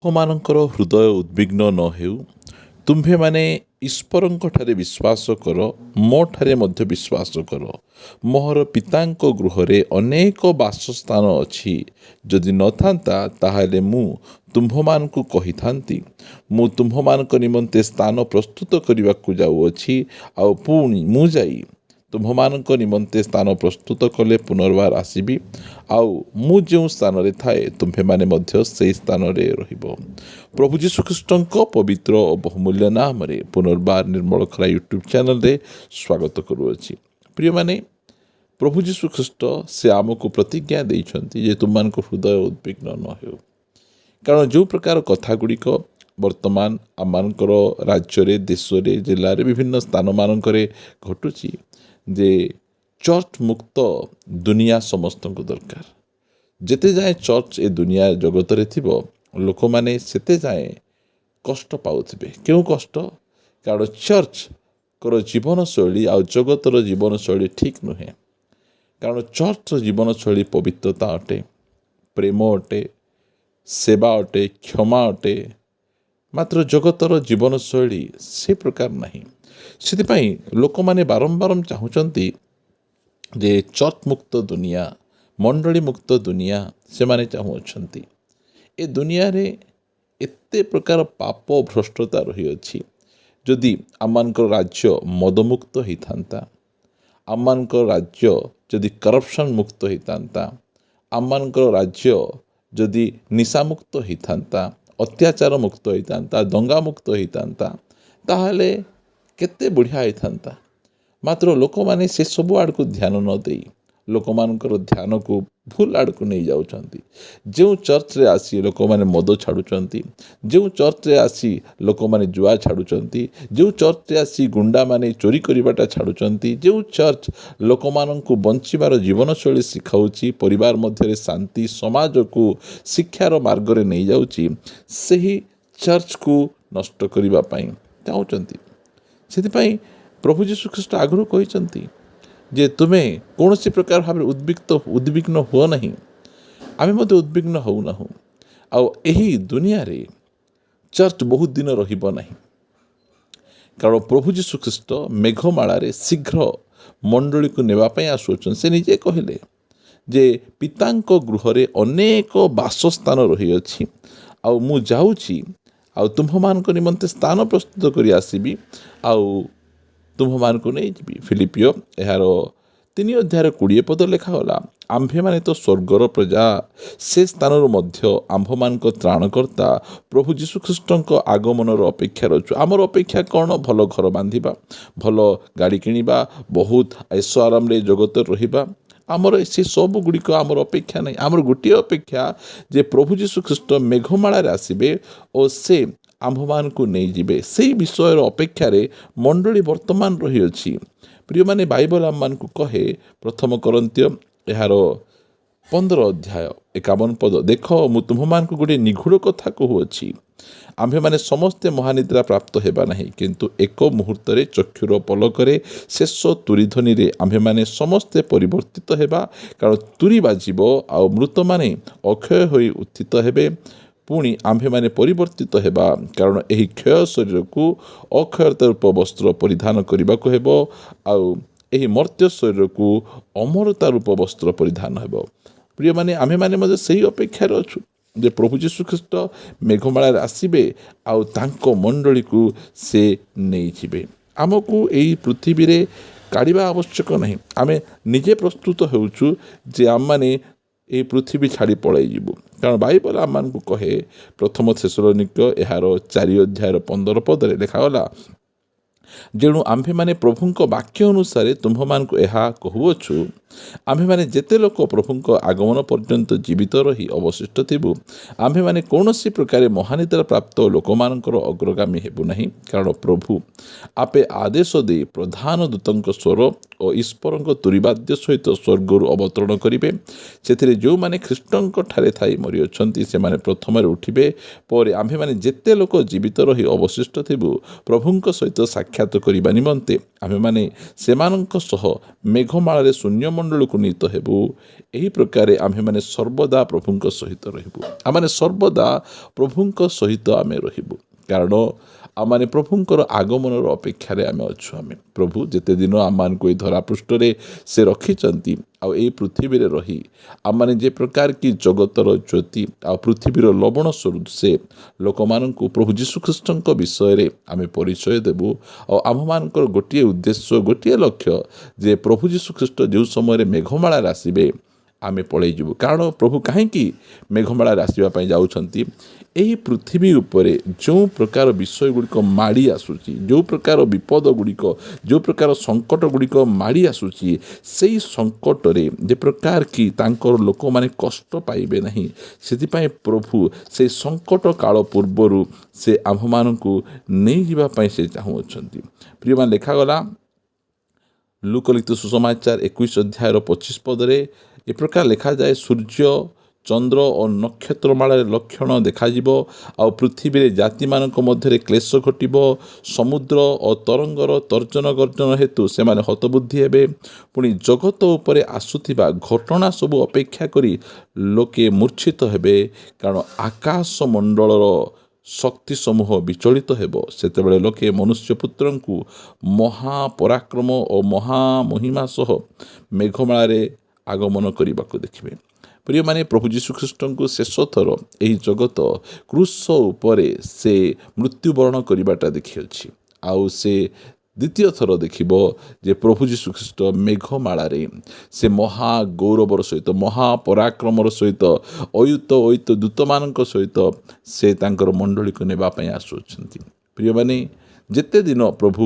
ଲୋକମାନଙ୍କର ହୃଦୟ ଉଦ୍ବିଗ୍ନ ନ ହେଉ। ତୁମ୍ଭେମାନେ ଈଶ୍ୱରଙ୍କଠାରେ ବିଶ୍ୱାସ କର, ମୋ ଠାରେ ମଧ୍ୟ ବିଶ୍ୱାସ କର। ମୋହର ପିତାଙ୍କ ଗୃହରେ ଅନେକ ବାସସ୍ଥାନ ଅଛି। ଯଦି ନଥାନ୍ତା ତାହେଲେ ମୁଁ ତୁମ୍ଭମାନଙ୍କୁ କହିଥାନ୍ତି। ମୁଁ ତୁମ୍ଭମାନଙ୍କ ନିମନ୍ତେ ସ୍ଥାନ ପ୍ରସ୍ତୁତ କରିବାକୁ ଯାଉଅଛି, ଆଉ ପୁଣି ମୁଁ ଯାଇ ତୁମ୍ଭମାନଙ୍କ ନିମନ୍ତେ ସ୍ଥାନ ପ୍ରସ୍ତୁତ କଲେ ପୁନର୍ବାର ଆସିବି, ଆଉ ମୁଁ ଯେଉଁ ସ୍ଥାନରେ ଥାଏ ତୁମ୍ଭେମାନେ ମଧ୍ୟ ସେହି ସ୍ଥାନରେ ରହିବ। ପ୍ରଭୁ ଯୀଶୁଖ୍ରୀଷ୍ଟଙ୍କ ପବିତ୍ର ଓ ବହୁମୂଲ୍ୟ ନାମରେ ପୁନର୍ବାର ନିର୍ମଳ ଖରା ୟୁଟ୍ୟୁବ୍ ଚ୍ୟାନେଲରେ ସ୍ୱାଗତ କରୁଅଛି। ପ୍ରିୟମାନେ, ପ୍ରଭୁ ଯୀଶୁଖ୍ରୀଷ୍ଟ ସେ ଆମକୁ ପ୍ରତିଜ୍ଞା ଦେଇଛନ୍ତି ଯେ ତୁମମାନଙ୍କ ହୃଦୟ ଉଦ୍ବିଗ୍ନ ନ ହେଉ। କାରଣ ଯେଉଁ ପ୍ରକାର କଥାଗୁଡ଼ିକ ବର୍ତ୍ତମାନ ଆମମାନଙ୍କର ରାଜ୍ୟରେ, ଦେଶରେ, ଜିଲ୍ଲାରେ, ବିଭିନ୍ନ ସ୍ଥାନମାନଙ୍କରେ ଘଟୁଛି ଯେ ଚର୍ଚ୍ଚ ମୁକ୍ତ ଦୁନିଆ ସମସ୍ତଙ୍କୁ ଦରକାର। ଯେତେ ଯାଏଁ ଚର୍ଚ୍ଚ ଏ ଦୁନିଆ ଜଗତରେ ଥିବ, ଲୋକମାନେ ସେତେ ଯାଏଁ କଷ୍ଟ ପାଉଥିବେ। କେଉଁ କଷ୍ଟ? କାରଣ ଚର୍ଚ୍ଚର ଜୀବନଶୈଳୀ ଆଉ ଜଗତର ଜୀବନଶୈଳୀ ଠିକ୍ ନୁହେଁ। କାରଣ ଚର୍ଚ୍ଚର ଜୀବନଶୈଳୀ ପବିତ୍ରତା ଅଟେ, ପ୍ରେମ ଅଟେ, ସେବା ଅଟେ, କ୍ଷମା ଅଟେ। ମାତ୍ର ଜଗତର ଜୀବନଶୈଳୀ ସେ ପ୍ରକାର ନାହିଁ। ସେଥିପାଇଁ ଲୋକମାନେ ବାରମ୍ବାର ଚାହୁଁଛନ୍ତି ଯେ ଚର୍ଚ୍ଚ ମୁକ୍ତ ଦୁନିଆ, ମଣ୍ଡଳୀ ମୁକ୍ତ ଦୁନିଆ ସେମାନେ ଚାହୁଁଅଛନ୍ତି। ଏ ଦୁନିଆରେ ଏତେ ପ୍ରକାର ପାପ ଭ୍ରଷ୍ଟତା ରହିଅଛି। ଯଦି ଆମମାନଙ୍କର ରାଜ୍ୟ ମଦମୁକ୍ତ ହୋଇଥାନ୍ତା, ଆମମାନଙ୍କର ରାଜ୍ୟ ଯଦି କରପ୍ସନ୍ ମୁକ୍ତ ହୋଇଥାନ୍ତା, ଆମମାନଙ୍କର ରାଜ୍ୟ ଯଦି ନିଶାମୁକ୍ତ ହୋଇଥାନ୍ତା, ଅତ୍ୟାଚାର ମୁକ୍ତ ହୋଇଥାନ୍ତା, ଦଙ୍ଗା ମୁକ୍ତ ହୋଇଥାନ୍ତା, ତାହେଲେ କେତେ ବଢ଼ିଆ ହୋଇଥାନ୍ତା। ମାତ୍ର ଲୋକମାନେ ସେସବୁ ଆଡ଼କୁ ଧ୍ୟାନ ନ ଦେଇ ଲୋକମାନଙ୍କର ଧ୍ୟାନକୁ ଭୁଲ ଆଡ଼କୁ ନେଇଯାଉଛନ୍ତି। ଯେଉଁ ଚର୍ଚ୍ଚରେ ଆସି ଲୋକମାନେ ମଦ ଛାଡ଼ୁଛନ୍ତି, ଯେଉଁ ଚର୍ଚ୍ଚରେ ଆସି ଲୋକମାନେ ଜୁଆ ଛାଡ଼ୁଛନ୍ତି, ଯେଉଁ ଚର୍ଚ୍ଚରେ ଆସି ଗୁଣ୍ଡାମାନେ ଚୋରି କରିବାଟା ଛାଡ଼ୁଛନ୍ତି, ଯେଉଁ ଚର୍ଚ୍ଚ ଲୋକମାନଙ୍କୁ ବଞ୍ଚିବାର ଜୀବନଶୈଳୀ ଶିଖାଉଛି, ପରିବାର ମଧ୍ୟରେ ଶାନ୍ତି, ସମାଜକୁ ଶିକ୍ଷାର ମାର୍ଗରେ ନେଇଯାଉଛି, ସେହି ଚର୍ଚ୍ଚକୁ ନଷ୍ଟ କରିବା ପାଇଁ ଚାହୁଁଛନ୍ତି। ସେଥିପାଇଁ ପ୍ରଭୁ ଯୀଶୁଖ୍ରୀଷ୍ଟ ଆଗରୁ କହିଛନ୍ତି ଯେ ତୁମେ କୌଣସି ପ୍ରକାର ଭାବରେ ଉଦ୍ବିଗ୍ନ ହୁଅ ନାହିଁ। ଆମେ ମଧ୍ୟ ଉଦ୍ବିଗ୍ନ ହେଉନାହୁଁ। ଆଉ ଏହି ଦୁନିଆରେ ଚର୍ଚ୍ଚ ବହୁତ ଦିନ ରହିବ ନାହିଁ। କାରଣ ପ୍ରଭୁ ଯୀଶୁଖ୍ରୀଷ୍ଟ ମେଘମାଳାରେ ଶୀଘ୍ର ମଣ୍ଡଳୀକୁ ନେବା ପାଇଁ ଆସୁଅଛନ୍ତି। ସେ ନିଜେ କହିଲେ ଯେ ପିତାଙ୍କ ଗୃହରେ ଅନେକ ବାସସ୍ଥାନ ରହିଅଛି, ଆଉ ମୁଁ ଯାଉଛି, ଆଉ ତୁମ୍ଭମାନଙ୍କ ନିମନ୍ତେ ସ୍ଥାନ ପ୍ରସ୍ତୁତ କରି ଆସିବି, ଆଉ ତୁମ୍ଭମାନଙ୍କୁ ନେଇଯିବି। ଫିଲିପିଓ ଏହାର 3:20 ଲେଖାଗଲା, ଆମ୍ଭେମାନେ ତ ସ୍ୱର୍ଗର ପ୍ରଜା, ସେ ସ୍ଥାନରୁ ମଧ୍ୟ ଆମ୍ଭମାନଙ୍କ ତ୍ରାଣକର୍ତ୍ତା ପ୍ରଭୁ ଯୀଶୁଖ୍ରୀଷ୍ଟଙ୍କ ଆଗମନର ଅପେକ୍ଷାରେ ଅଛୁ। ଆମର ଅପେକ୍ଷା କ'ଣ? ଭଲ ଘର ବାନ୍ଧିବା, ଭଲ ଗାଡ଼ି କିଣିବା, ବହୁତ ऐश ଆରାମରେ ଜଗତରେ ରହିବା। ଆମର ସେ ସବୁଗୁଡ଼ିକ ଆମର ଅପେକ୍ଷା ନାହିଁ। ଆମର ଗୋଟିଏ ଅପେକ୍ଷା ଯେ ପ୍ରଭୁ ଯୀଶୁଖ୍ରୀଷ୍ଟ ମେଘମାଳାରେ ଆସିବେ ଓ ସେ ଆମ୍ଭମାନଙ୍କୁ ନେଇଯିବେ। ସେହି ବିଷୟର ଅପେକ୍ଷାରେ ମଣ୍ଡଳୀ ବର୍ତ୍ତମାନ ରହିଅଛି। ପ୍ରିୟମାନେ, ବାଇବଲ ଆମମାନଙ୍କୁ କହେ, 1 କରିନ୍ଥୀୟ ଏହାର 15:51, ଦେଖ ମୁଁ ତୁମ୍ଭମାନଙ୍କୁ ଗୋଟିଏ ନିଗୂଢ଼ କଥା କହୁଅଛି। ଆମ୍ଭେମାନେ ସମସ୍ତେ ମହାନିଦ୍ରା ପ୍ରାପ୍ତ ହେବା ନାହିଁ, କିନ୍ତୁ ଏକ ମୁହୂର୍ତ୍ତରେ ଚକ୍ଷୁର ପଲକରେ ଶେଷ ତୁରୀଧ୍ୱନିରେ ଆମ୍ଭେମାନେ ସମସ୍ତେ ପରିବର୍ତ୍ତିତ ହେବା। କାରଣ ତୁରୀ ବାଜିବ, ଆଉ ମୃତମାନେ ଅକ୍ଷୟ ହୋଇ ଉତ୍ଥିତ ହେବେ। ପୁଣି ଆମ୍ଭେମାନେ ପରିବର୍ତ୍ତିତ ହେବା, କାରଣ ଏହି କ୍ଷୟ ଶରୀରକୁ ଅକ୍ଷୟତା ରୂପ ବସ୍ତ୍ର ପରିଧାନ କରିବାକୁ ହେବ, ଆଉ ଏହି ମର୍ତ୍ତ୍ୟ ଶରୀରକୁ ଅମରତା ରୂପ ବସ୍ତ୍ର ପରିଧାନ ହେବ। ପ୍ରିୟମାନେ, ଆମ୍ଭେମାନେ ମଧ୍ୟ ସେହି ଅପେକ୍ଷାରେ ଅଛୁ ଯେ ପ୍ରଭୁ ଯୀଶୁଖ୍ରୀଷ୍ଟ ମେଘମାଳାରେ ଆସିବେ, ଆଉ ତାଙ୍କ ମଣ୍ଡଳୀକୁ ସେ ନେଇଯିବେ। ଆମକୁ ଏହି ପୃଥିବୀରେ କାଢ଼ିବା ଆବଶ୍ୟକ ନାହିଁ। ଆମେ ନିଜେ ପ୍ରସ୍ତୁତ ହେଉଛୁ ଯେ ଆମମାନେ ଏହି ପୃଥିବୀ ଛାଡ଼ି ପଳାଇଯିବୁ। କାରଣ ବାଇବଲ ଆମମାନଙ୍କୁ କହେ, 1 ଥେସଲୋନିକ ଏହାର 4:15 ଲେଖାଗଲା, ଯେଣୁ ଆମ୍ଭେମାନେ ପ୍ରଭୁଙ୍କ ବାକ୍ୟ ଅନୁସାରେ ତୁମ୍ଭମାନଙ୍କୁ ଏହା କହୁଅଛୁ, ଆମ୍ଭେମାନେ ଯେତେ ଲୋକ ପ୍ରଭୁଙ୍କ ଆଗମନ ପର୍ଯ୍ୟନ୍ତ ଜୀବିତ ରହି ଅବଶିଷ୍ଟ ଥିବୁ, ଆମ୍ଭେମାନେ କୌଣସି ପ୍ରକାରେ ମହାନିଦ୍ରା ପ୍ରାପ୍ତ ଲୋକମାନଙ୍କର ଅଗ୍ରଗାମୀ ହେବୁ ନାହିଁ। କାରଣ ପ୍ରଭୁ ଆପେ ଆଦେଶ ଦେଇ ପ୍ରଧାନ ଦୂତଙ୍କ ସ୍ୱର ଓ ଈଶ୍ୱରଙ୍କ ତୁରୀବାଦ୍ୟ ସହିତ ସ୍ୱର୍ଗରୁ ଅବତରଣ କରିବେ। ସେଥିରେ ଯେଉଁମାନେ ଖ୍ରୀଷ୍ଟଙ୍କ ଠାରେ ଥାଇ ମରିଅଛନ୍ତି ସେମାନେ ପ୍ରଥମରେ ଉଠିବେ। ପରେ ଆମ୍ଭେମାନେ ଯେତେ ଲୋକ ଜୀବିତ ରହି ଅବଶିଷ୍ଟ ଥିବୁ, ପ୍ରଭୁଙ୍କ ସହିତ ସାକ୍ଷାତ କରିବା ନିମନ୍ତେ ଆମ୍ଭେମାନେ ସେମାନଙ୍କ ସହ ମେଘମାଳାରେ ଶୂନ୍ୟମଣ୍ଡଳ ମଣ୍ଡଳକୁ ନୀତ ହେବୁ। ଏହି ପ୍ରକାରେ ଆମ୍ଭେମାନେ ସର୍ବଦା ପ୍ରଭୁଙ୍କ ସହିତ ରହିବୁ। ଆମମାନେ ସର୍ବଦା ପ୍ରଭୁଙ୍କ ସହିତ ଆମେ ରହିବୁ, କାରଣ ଆମମାନେ ପ୍ରଭୁଙ୍କର ଆଗମନର ଅପେକ୍ଷାରେ ଆମେ ଅଛୁ। ପ୍ରଭୁ ଯେତେ ଦିନ ଆମମାନଙ୍କୁ ଏହି ଧରାପୃଷ୍ଠରେ ସେ ରଖିଛନ୍ତି, ଆଉ ଏହି ପୃଥିବୀରେ ରହି ଆମମାନେ ଯେ ପ୍ରକାର କି ଜଗତର ଜ୍ୟୋତି ଆଉ ପୃଥିବୀର ଲବଣ ସ୍ୱରୂପ ସେ ଲୋକମାନଙ୍କୁ ପ୍ରଭୁ ଯୀଶୁଖ୍ରୀଷ୍ଟଙ୍କ ବିଷୟରେ ଆମେ ପରିଚୟ ଦେବୁ। ଆଉ ଆମ୍ଭମାନଙ୍କର ଗୋଟିଏ ଉଦ୍ଦେଶ୍ୟ, ଗୋଟିଏ ଲକ୍ଷ୍ୟ ଯେ ପ୍ରଭୁ ଯୀଶୁଖ୍ରୀଷ୍ଟ ଯେଉଁ ସମୟରେ ମେଘମାଳାରେ ଆସିବେ ଆମେ ପଳେଇଯିବୁ। କାରଣ ପ୍ରଭୁ କାହିଁକି ମେଘମାଳାରେ ଆସିବା ପାଇଁ ଯାଉଛନ୍ତି? ଏହି ପୃଥିବୀ ଉପରେ ଯେଉଁ ପ୍ରକାର ବିଷୟ ଗୁଡ଼ିକ ମାଡ଼ି ଆସୁଛି, ଯେଉଁ ପ୍ରକାର ବିପଦ ଗୁଡ଼ିକ, ଯେଉଁ ପ୍ରକାର ସଙ୍କଟ ଗୁଡ଼ିକ ମାଡ଼ି ଆସୁଛି, ସେଇ ସଙ୍କଟରେ ଯେ ପ୍ରକାର କି ତାଙ୍କର ଲୋକମାନେ କଷ୍ଟ ପାଇବେ ନାହିଁ, ସେଥିପାଇଁ ପ୍ରଭୁ ସେଇ ସଙ୍କଟ କାଳ ପୂର୍ବରୁ ସେ ଆମ୍ଭମାନଙ୍କୁ ନେଇଯିବା ପାଇଁ ସେ ଚାହୁଁଅଛନ୍ତି। ପ୍ରିୟମାନେ, ଲେଖାଗଲା ଲୁକଲିଖିତ ସୁସମାଚାର 21 ଅଧ୍ୟାୟର 25 ପଦରେ ଏ ପ୍ରକାର ଲେଖାଯାଏ, ସୂର୍ଯ୍ୟ, ଚନ୍ଦ୍ର ଓ ନକ୍ଷତ୍ରମାଳାରେ ଲକ୍ଷଣ ଦେଖାଯିବ, ଆଉ ପୃଥିବୀରେ ଜାତିମାନଙ୍କ ମଧ୍ୟରେ କ୍ଲେଶ ଘଟିବ। ସମୁଦ୍ର ଓ ତରଙ୍ଗର ତର୍ଜନ ଗର୍ଜନ ହେତୁ ସେମାନେ ହତବୁଦ୍ଧି ହେବେ। ପୁଣି ଜଗତ ଉପରେ ଆସୁଥିବା ଘଟଣା ସବୁ ଅପେକ୍ଷା କରି ଲୋକେ ମୂର୍ଚ୍ଛିତ ହେବେ, କାରଣ ଆକାଶ ମଣ୍ଡଳର ଶକ୍ତି ସମୂହ ବିଚଳିତ ହେବ। ସେତେବେଳେ ଲୋକେ ମନୁଷ୍ୟପୁତ୍ରଙ୍କୁ ମହାପରାକ୍ରମ ଓ ମହାମହିମା ସହ ମେଘମାଳାରେ ଆଗମନ କରିବାକୁ ଦେଖିବେ। ପ୍ରିୟମାନେ, ପ୍ରଭୁ ଯୀଶୁଖ୍ରୀଷ୍ଟଙ୍କୁ ଶେଷ ଥର ଏହି ଜଗତ କ୍ରୁଶ ଉପରେ ସେ ମୃତ୍ୟୁବରଣ କରିବାଟା ଦେଖିଅଛି। ଆଉ ସେ ଦ୍ୱିତୀୟ ଥର ଦେଖିବ ଯେ ପ୍ରଭୁ ଯୀଶୁଖ୍ରୀଷ୍ଟ ମେଘମାଳାରେ ସେ ମହାଗୌରବର ସହିତ, ମହାପରାକ୍ରମର ସହିତ, ଅୟୁତ ଦୂତମାନଙ୍କ ସହିତ ସେ ତାଙ୍କର ମଣ୍ଡଳୀକୁ ନେବା ପାଇଁ ଆସୁଅଛନ୍ତି। ପ୍ରିୟମାନେ, ଯେତେ ଦିନ ପ୍ରଭୁ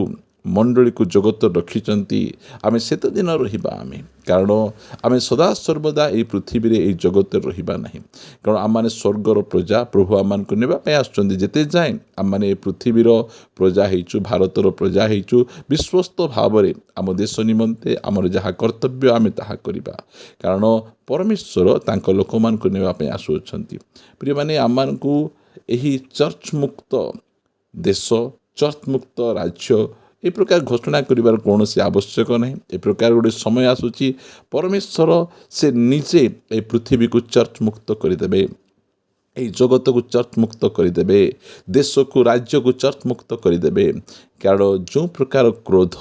ମଣ୍ଡଳୀକୁ ଜଗତ ରଖିଛନ୍ତି ଆମେ ସେତେ ଦିନ ରହିବା କାରଣ ଆମେ ସଦାସର୍ବଦା ଏହି ପୃଥିବୀରେ ଏହି ଜଗତରେ ରହିବା ନାହିଁ। କାରଣ ଆମମାନେ ସ୍ୱର୍ଗର ପ୍ରଜା, ପ୍ରଭୁ ଆମମାନଙ୍କୁ ନେବା ପାଇଁ ଆସୁଛନ୍ତି। ଯେତେ ଯାଏଁ ଆମମାନେ ଏ ପୃଥିବୀର ପ୍ରଜା ହେଇଛୁ, ଭାରତର ପ୍ରଜା ହେଇଛୁ, ବିଶ୍ୱସ୍ତ ଭାବରେ ଆମ ଦେଶ ନିମନ୍ତେ ଆମର ଯାହା କର୍ତ୍ତବ୍ୟ ଆମେ ତାହା କରିବା, କାରଣ ପରମେଶ୍ୱର ତାଙ୍କ ଲୋକମାନଙ୍କୁ ନେବା ପାଇଁ ଆସୁଅଛନ୍ତି। ପ୍ରିୟମାନେ, ଆମମାନଙ୍କୁ ଏହି ଚର୍ଚ୍ଚ ମୁକ୍ତ ଦେଶ, ଚର୍ଚ୍ଚ ମୁକ୍ତ ରାଜ୍ୟ ଏ ପ୍ରକାର ଘୋଷଣା କରିବାର କୌଣସି ଆବଶ୍ୟକ ନାହିଁ। ଏ ପ୍ରକାର ଗୋଟେ ସମୟ ଆସୁଛି, ପରମେଶ୍ୱର ସେ ନିଜେ ଏହି ପୃଥିବୀକୁ ଚର୍ଚ୍ଚ ମୁକ୍ତ କରିଦେବେ, ଏହି ଜଗତକୁ ଚର୍ଚ୍ଚ ମୁକ୍ତ କରିଦେବେ, ଦେଶକୁ, ରାଜ୍ୟକୁ ଚର୍ଚ୍ଚ ମୁକ୍ତ କରିଦେବେ। କାରଣ ଯେଉଁ ପ୍ରକାର କ୍ରୋଧ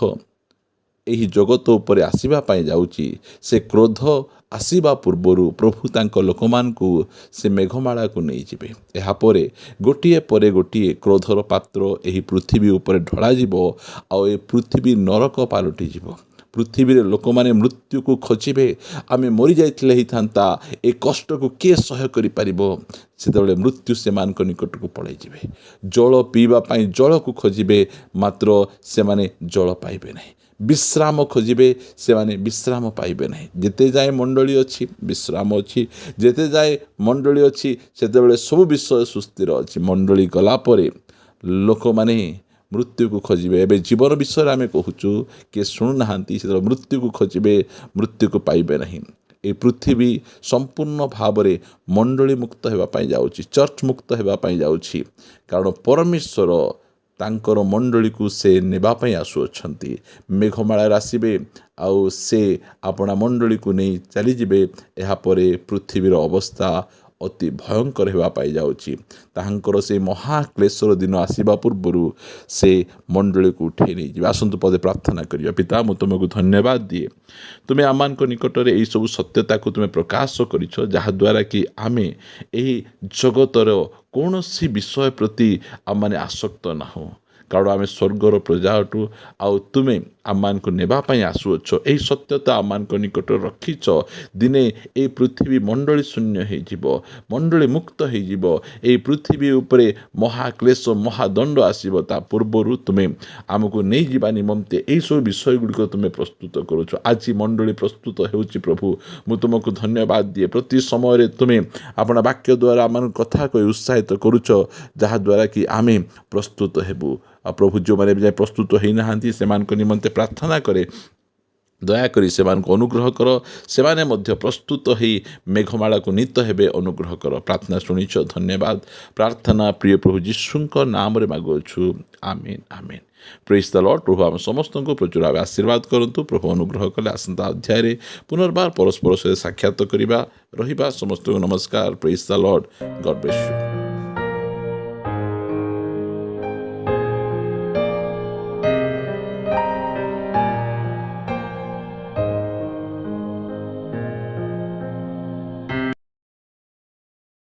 ଏହି ଜଗତ ଉପରେ ଆସିବା ପାଇଁ ଯାଉଛି, ସେ କ୍ରୋଧ ଆସିବା ପୂର୍ବରୁ ପ୍ରଭୁ ତାଙ୍କ ଲୋକମାନଙ୍କୁ ସେ ମେଘମାଳାକୁ ନେଇଯିବେ। ଏହାପରେ ଗୋଟିଏ ପରେ ଗୋଟିଏ କ୍ରୋଧର ପାତ୍ର ଏହି ପୃଥିବୀ ଉପରେ ଢଳାଯିବ, ଆଉ ଏ ପୃଥିବୀ ନରକ ପାଲଟିଯିବ। ପୃଥିବୀରେ ଲୋକମାନେ ମୃତ୍ୟୁକୁ ଖୋଜିବେ। ଆମେ ମରିଯାଇଥିଲେ ହେଇଥାନ୍ତା, ଏ କଷ୍ଟକୁ କିଏ ସହ୍ୟ କରିପାରିବ? ସେତେବେଳେ ମୃତ୍ୟୁ ସେମାନଙ୍କ ନିକଟକୁ ପଳାଇଯିବେ। ଜଳ ପିଇବା ପାଇଁ ଜଳକୁ ଖୋଜିବେ, ମାତ୍ର ସେମାନେ ଜଳ ପାଇବେ ନାହିଁ। ବିଶ୍ରାମ ଖୋଜିବେ, ସେମାନେ ବିଶ୍ରାମ ପାଇବେ ନାହିଁ। ଯେତେ ଯାଏ ମଣ୍ଡଳୀ ଅଛି ବିଶ୍ରାମ ଅଛି, ଯେତେ ଯାଏ ମଣ୍ଡଳୀ ଅଛି ସେତେବେଳେ ସବୁ ବିଷୟ ସୁସ୍ଥିର ଅଛି। ମଣ୍ଡଳୀ ଗଲା ପରେ ଲୋକମାନେ ମୃତ୍ୟୁକୁ ଖୋଜିବେ। ଏବେ ଜୀବନ ବିଷୟରେ ଆମେ କହୁଛୁ, କିଏ ଶୁଣୁନାହାନ୍ତି। ସେତେବେଳେ ମୃତ୍ୟୁକୁ ଖୋଜିବେ, ମୃତ୍ୟୁକୁ ପାଇବେ ନାହିଁ। ଏ ପୃଥିବୀ ସମ୍ପୂର୍ଣ୍ଣ ଭାବରେ ମଣ୍ଡଳୀ ମୁକ୍ତ ହେବା ପାଇଁ ଯାଉଛି, ଚର୍ଚ୍ଚ ମୁକ୍ତ ହେବା ପାଇଁ ଯାଉଛି, କାରଣ ପରମେଶ୍ୱର ତାଙ୍କର ମଣ୍ଡଳୀକୁ ସେ ନେବା ପାଇଁ ଆସୁଅଛନ୍ତି। ମେଘମାଳାରେ ଆସିବେ, ଆଉ ସେ ଆପଣା ମଣ୍ଡଳୀକୁ ନେଇ ଚାଲିଯିବେ। ଏହାପରେ ପୃଥିବୀର ଅବସ୍ଥା ଅତି ଭୟଙ୍କର ହେବା ପାଇଁ ଯାଉଛି। ତାହାଙ୍କର ସେ ମହାକ୍ଲେଶର ଦିନ ଆସିବା ପୂର୍ବରୁ ସେ ମଣ୍ଡଳୀକୁ ଉଠାଇ ନେଇଯିବେ। ଆସନ୍ତୁ ପଦେ ପ୍ରାର୍ଥନା କରିବା। ପିତା, ମୁଁ ତୁମକୁ ଧନ୍ୟବାଦ ଦିଏ, ତୁମେ ଆମମାନଙ୍କ ନିକଟରେ ଏହିସବୁ ସତ୍ୟତାକୁ ତୁମେ ପ୍ରକାଶ କରିଛ, ଯାହାଦ୍ୱାରା କି ଆମେ ଏହି ଜଗତର କୌଣସି ବିଷୟ ପ୍ରତି ଆମମାନେ ଆସକ୍ତ ନାହୁଁ। କାରଣ ଆମେ ସ୍ୱର୍ଗର ପ୍ରଜା ଅଟୁ, ଆଉ ତୁମେ ଆମମାନଙ୍କୁ ନେବା ପାଇଁ ଆସୁଅଛ। ଏହି ସତ୍ୟତା ଆମମାନଙ୍କ ନିକଟରେ ରଖିଛ। ଦିନେ ଏହି ପୃଥିବୀ ମଣ୍ଡଳୀ ଶୂନ୍ୟ ହେଇଯିବ, ମଣ୍ଡଳୀ ମୁକ୍ତ ହେଇଯିବ। ଏହି ପୃଥିବୀ ଉପରେ ମହାକ୍ଲେଶ, ମହାଦଣ୍ଡ ଆସିବ। ତା ପୂର୍ବରୁ ତୁମେ ଆମକୁ ନେଇଯିବା ନିମନ୍ତେ ଏହିସବୁ ବିଷୟ ଗୁଡ଼ିକ ତୁମେ ପ୍ରସ୍ତୁତ କରୁଛ। ଆଜି ମଣ୍ଡଳୀ ପ୍ରସ୍ତୁତ ହେଉଛି। ପ୍ରଭୁ, ମୁଁ ତୁମକୁ ଧନ୍ୟବାଦ ଦିଏ। ପ୍ରତି ସମୟରେ ତୁମେ ଆପଣ ବାକ୍ୟ ଦ୍ୱାରା ଆମମାନଙ୍କୁ କଥା କହି ଉତ୍ସାହିତ କରୁଛ, ଯାହାଦ୍ୱାରା କି ଆମେ ପ୍ରସ୍ତୁତ ହେବୁ। ଆଉ ପ୍ରଭୁ, ଯେଉଁମାନେ ବି ଯାଏ ପ୍ରସ୍ତୁତ ହୋଇନାହାନ୍ତି ସେମାନଙ୍କ ନିମନ୍ତେ ପ୍ରାର୍ଥନା କରେ ଦୟାକରି ସେମାନଙ୍କୁ ଅନୁଗ୍ରହ କର, ସେମାନେ ମଧ୍ୟ ପ୍ରସ୍ତୁତ ହୋଇ ମେଘମାଳାକୁ ନୀତ ହେବେ, ଅନୁଗ୍ରହ କର। ପ୍ରାର୍ଥନା ଶୁଣିଛ, ଧନ୍ୟବାଦ। ପ୍ରାର୍ଥନା ପ୍ରିୟ ପ୍ରଭୁ ଯୀଶୁଙ୍କ ନାମରେ ମାଗୁଅଛୁ, ଆମିନ୍ ଆମିନ୍। ପ୍ରେଜ୍ ଦ ଲର୍ଡ। ପ୍ରଭୁ ଆମ ସମସ୍ତଙ୍କୁ ପ୍ରଚୁର ଭାବେ ଆଶୀର୍ବାଦ କରନ୍ତୁ। ପ୍ରଭୁ ଅନୁଗ୍ରହ କଲେ ଆସନ୍ତା ଅଧ୍ୟାୟରେ ପୁନର୍ବାର ପରସ୍ପର ସହିତ ସାକ୍ଷାତ କରିବା ରହିବା। ସମସ୍ତଙ୍କୁ ନମସ୍କାର। Praise the Lord. God bless you.